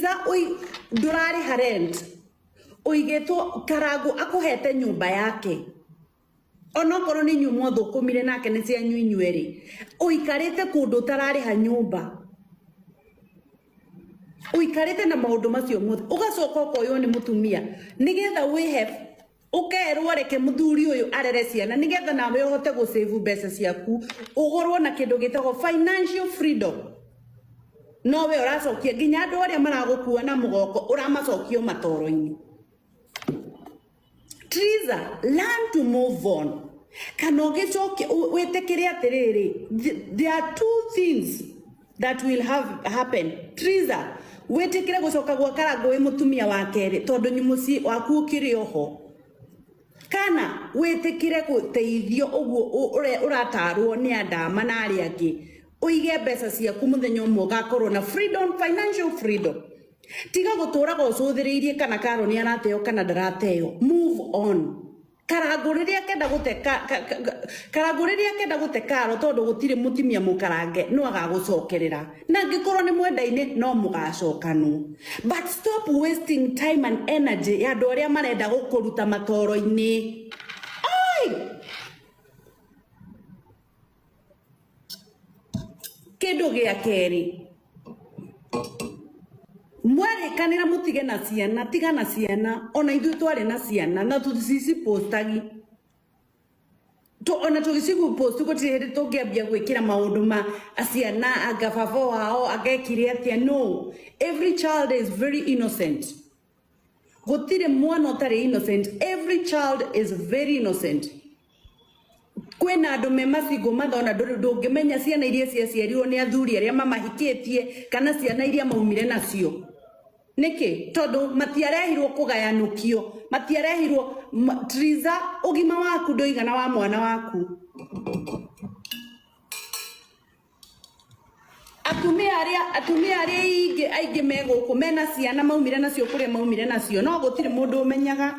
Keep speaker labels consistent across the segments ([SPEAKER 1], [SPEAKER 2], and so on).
[SPEAKER 1] Triza ndurari ha rent uigetwo Karagu akuhete nyumba yake onokorwo ni nyumwa thukumire nake ni cia nyuinyueri uikarite kundu tarari ha nyumba uikarite na maundu macio mothe ugacoka ukoyo ni mutumia nigetha wihe ukerwo reke muthuri uyu arere ciana nigetha nawe uhote go save mbeca ciaku ugorwo na kindu gitagwo financial freedom no we uracokia nginya andu aria maragukua na mugoko uramacokio matoro-ini. Triza, learn to move on. Kanogechoke wetekere atiriri. There are two things that will happen. Triza, wetekere gucoka gwa Karagu we mutumia wa kere tondu nyumuci waku ukiri oho. Kana wetekere guteithio uguo uratarwo ni andama na ari angi. Uige mbeca ciaku muthenya umwe ugakorwo na freedom, financial freedom. Tiga gutura gucuthiriirie kana Karo ni arateo kana ndarateo. Move on. Karagu riria kenda gute Karo tondu gutire mutimia mukarange no agagucokerera na ngikorwo ni mwendaine no mugacokanu. But stop wasting time and energy ya andu aria marenda gukuruta matoro-ini. Kindu gia keri mwerekanira mutige na ciana tiga na ciana ona ithu twari na ciana na tucici postagi to ona tugicigu post ko tiri tungiambia gwikira maundu ma ciana agababo wao agekire atia. No, every child is very innocent. Gutire mwana utari innocent. Every child is very innocent. Kwena andu me macigo mathona ndungimenya ciana iria ciaciarirwo ni athuri aria mamahikitie kana ciana iria maumire nacio niki tondu matiarehirwo kugayanukio matiarehirwo. Triza, ugima waku ndoigana wa mwana waku. Atumia aria aingi meguku mena ciana maumire nacio kuria maumire nacio no gutire mundu umenyaga.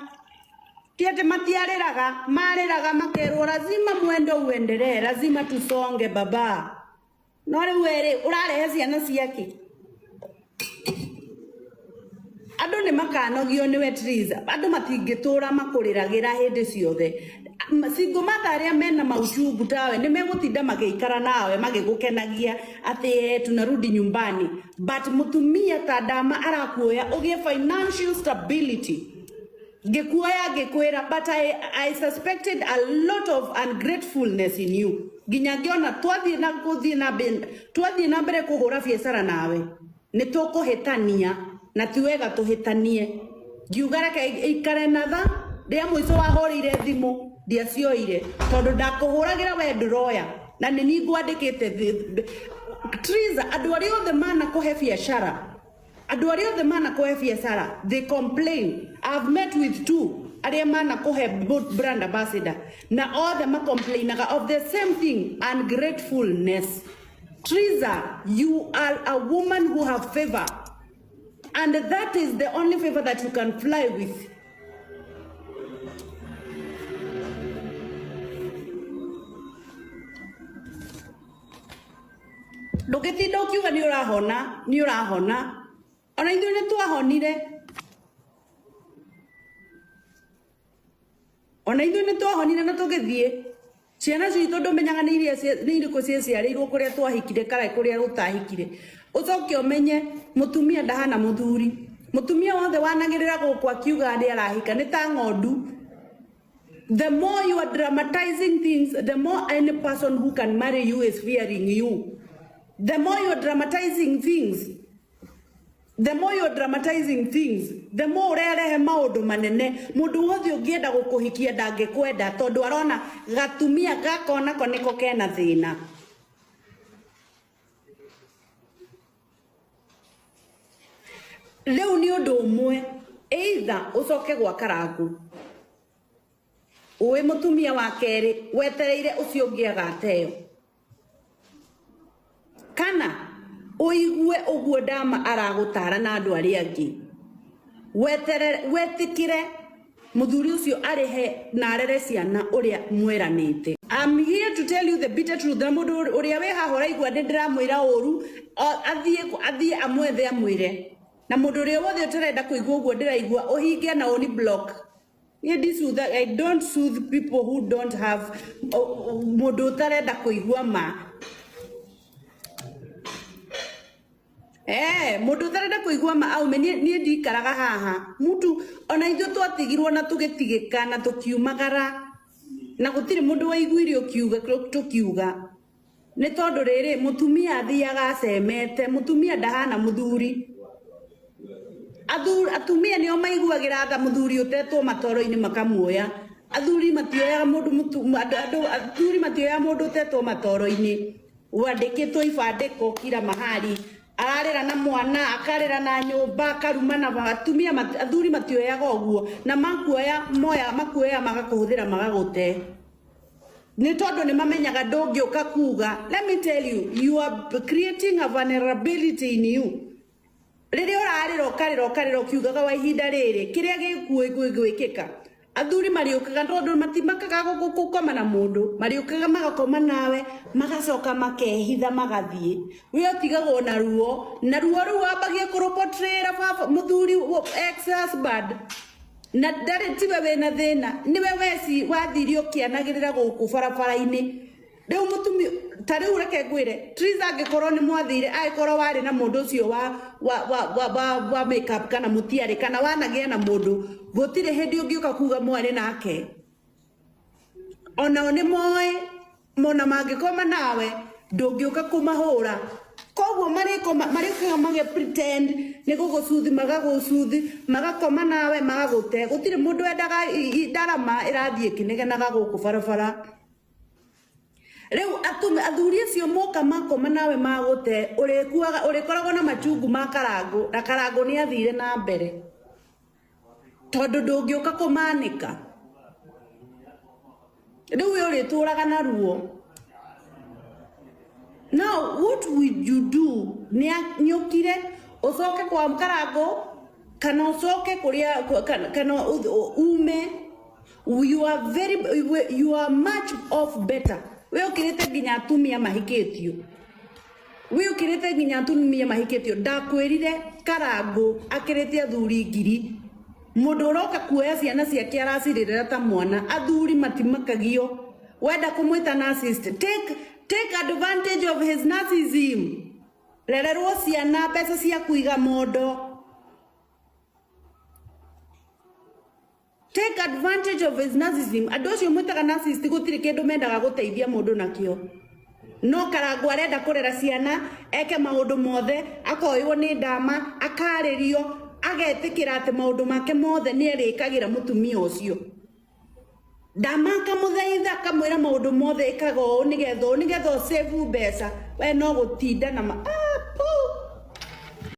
[SPEAKER 1] Tiate matiareraga mareraga makerwo lazima mwendo uendelee, lazima tusonge baba. No riu eri urarehe ciana ciake. Andu ni makanogio niwe Triza. Andu matingitura makuriragira hindi ciothe. Single mother aria mena mauchungu tawe ni megutinda magiikara nawe magigukenagia ati tunarudi nyumbani. But mutumia tadama arakuoya ugie financial stability. Gekuera, but I suspected a lot of ungratefulness in you. Ginyagiona twathie na mbere kuhura biacara nawe. Ni tukuhitania na tiwega tuhitanie. Ngiugara ka ikare na tha ria mwico wahorire thimu ndiacioire tondu ndakuhuragira we ndroya na ni ngwandikite. Triza, andu aria othe mana kuhe biacara. They complain. I've met with two. Ariamana kohe brand ambassador. Na all them complain of the same thing, ungratefulness. Triza, you are a woman who have favor. And that is the only favor that you can fly with. Loketi dokiuga ni urahona. Ona ithu ni twahonire na tugithie ciana citu ndumenyaga ni iriku ciaciarirwo kuria twahikire kara kuria rutahikire. Ucoke umenye mutumia ndahana muthuri. Mutumia wothe wanagirira guku akiuga ndi arahika ni ta ng'ondu. The more you are dramatizing things, the more any person who can marry you is fearing you. The more you are dramatizing things, the more urerehe maundu manene. Mundu wothe ungienda gukuhikia ndangikwenda tondu arona gatumia gakona ko niko kena thina. Leu ni undu umwe either ucoke gwa Karagu uwe mutumia wa keri wetereire ucio ungi agateo, kana uigue uguo ndama aragutara na andu aria angi wetikire muthuri ucio arihe na arere ciana uria mweranite. I'm here to tell you the bitter truth. Na mundu uria we haha uraigua ndiramwira uru athie amwethe amwire na mundu ri wothe utarenda kuigua uguo ndiraigua uhinge na oni block. I don't soothe people who don't have mundu utarenda kuigua ma. Mundu utarenda kuigua ma au nie ndikaraga haha. Mutu ona ithu twatigirwo na tugitigika na tukiumagara. Na gutiri mundu waiguire ukiuga tukiuga. Ni tondu riri mutumia athiaga acemete, mutumia ndahana muthuri. Atumia nio maiguagira tha muthuri utetwo matoro-ini makamuoya. Athuri matioya athuri matioya mundu utetwo matoro-ini. Wandikitwo ibandiko kila mahali. Ararira na mwana, akarira na nyumba, akaruma na atumia athuri matioyaga uguo na makuoya magakuhuthira magagute. Ni tondu ni mamenyaga ndungiuka kuga. Let me tell you, you are creating a vulnerability in you. Riri urarira ukarira ukiugaga wa ihinda riri kiria gikuigwikika. Athuri mariukaga tondu matimakaga gukoma na mundu, mariukaga magakoma nawe, magacoka makehitha magathie. We utigagwo na ruo ruo ambagie kuropotrera baba muthuri ex husband. Na ndari tiwe wena thina, niwe weci wathirio kianagirira guku barabara-ini. Riu mutumi tari ureke ngwire Triza angikorwo ni mwathire aikorwo wari na mundu ucio wa makeup kana mutiari kana wanagia na mundu gutire hindi ungiuka kuga mwari nake ona oni moe mona mangikoma nawe ndungiuka kumahura koguo mariko mage pretend ni gugucuthi magakoma nawe magagute gutire mundu endaga ndarama irathie kinegenaga guku barabara. Riu athuri acio moka makoma nawe magute urikoragwo na machungu ma karangu na karangu ni athire na mbere tondu ndungiuka kumanika. Riu we urituraga na ruo. Now what would you do? Nyukire ucoke kwa karangu kana ucoke kuria kana ume. You are much of better. We ukirite nginya atumia mahiketio. Ndakwirire karangu akirite athuri ngiri. Mundu uroka kuoya ciana ciake aracirira ta mwana. Athuri matimakagio. Wenda kumwita narcissist. Take advantage of his narcissism. Rererwo ciana pesa cia kuiga mondo. Take advantage of his narcissism. Andu acio mwitaga narcissist gutiri kindu mendaga guteithia mundu nakio. No karangu arenda kurera ciana, eke maundu mothe, akoywo ni ndama, akaririo, agetikira ati maundu make mothe ni erikagira mutumia ucio. Ndama kamuthaitha kamwira maundu mothe ikaga nigetho save mbeca. We no gutinda na